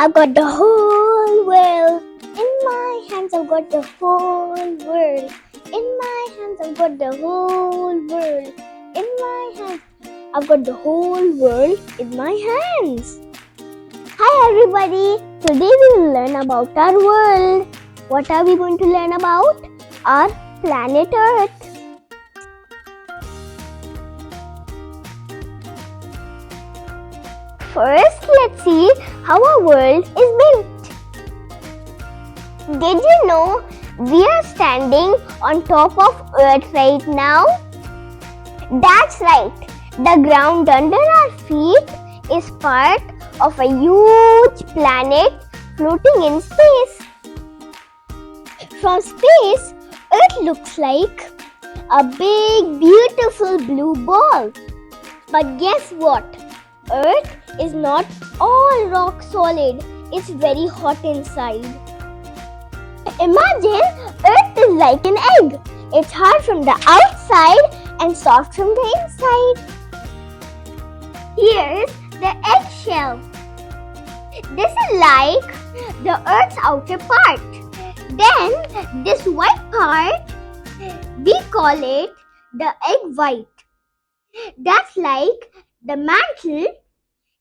I've got the whole world in my hands. I've got the whole world in my hands. I've got the whole world in my hands. I've got the whole world in my hands. Hi everybody. Today we will learn about our world. What are we going to learn about? Our planet Earth. First, let's see how our world is built. Did you know we are standing on top of Earth right now? That's right. The ground under our feet is part of a huge planet floating in space. From space, Earth looks like a big, beautiful blue ball. But guess what? Earth is not all rock solid. It's very hot inside. Imagine Earth is like an egg. It's hard from the outside and soft from the inside. Here's the eggshell. This is like the Earth's outer part. Then this white part, we call it the egg white. That's like the mantle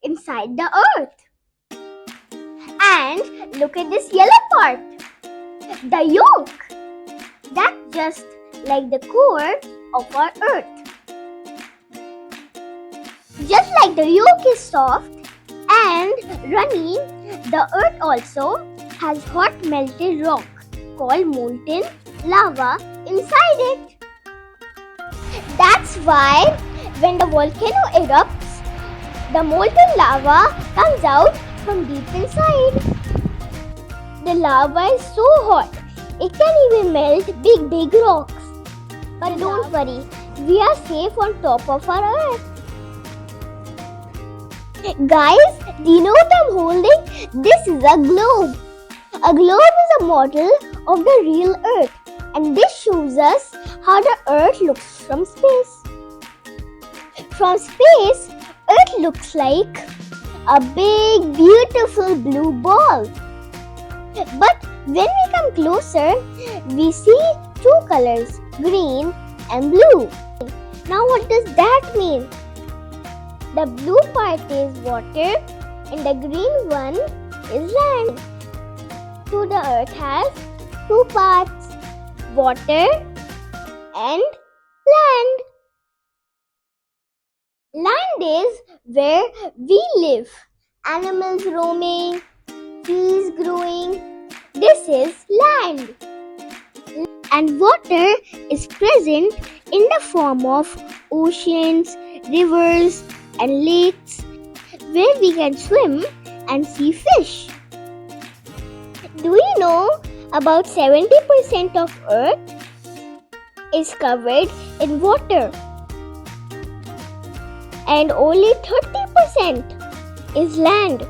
inside the Earth. And look at this yellow part, the yolk. That's just like the core of our Earth. Just like the yolk is soft and runny, the Earth also has hot melted rock called molten lava inside it. That's why when the volcano erupts, the molten lava comes out from deep inside. The lava is so hot, it can even melt big rocks. But don't worry, we are safe on top of our Earth. Guys, do you know what I'm holding? This is a globe. A globe is a model of the real Earth, and this shows us how the Earth looks from space. From space, Earth looks like a big, beautiful blue ball. But when we come closer, we see two colors, green and blue. Now what does that mean? The blue part is water and the green one is land. So the Earth has two parts, water and land. Land is where we live, animals roaming, trees growing. This is land. And water is present in the form of oceans, rivers, and lakes where we can swim and see fish. Do you know about 70% of Earth is covered in water? And only 30% is land.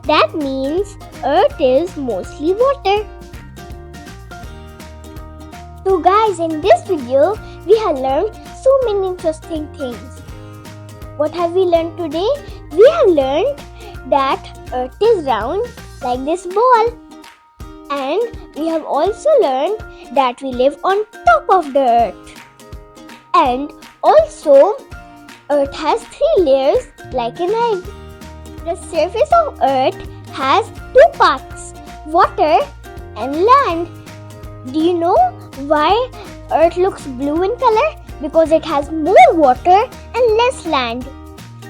That means Earth is mostly water. So guys, in this video, we have learned so many interesting things. What have we learned today? We have learned that Earth is round like this ball. And we have also learned that we live on top of the Earth. And also, Earth has 3 layers like an egg. The surface of Earth has 2 parts, water and land. Do you know why Earth looks blue in color? Because it has more water and less land.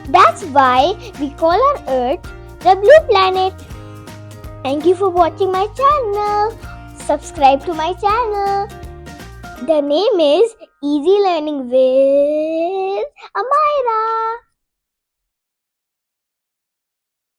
That's why we call our Earth the blue planet. Thank you for watching my channel. Subscribe to my channel. The name is Easy Learning with Amyra.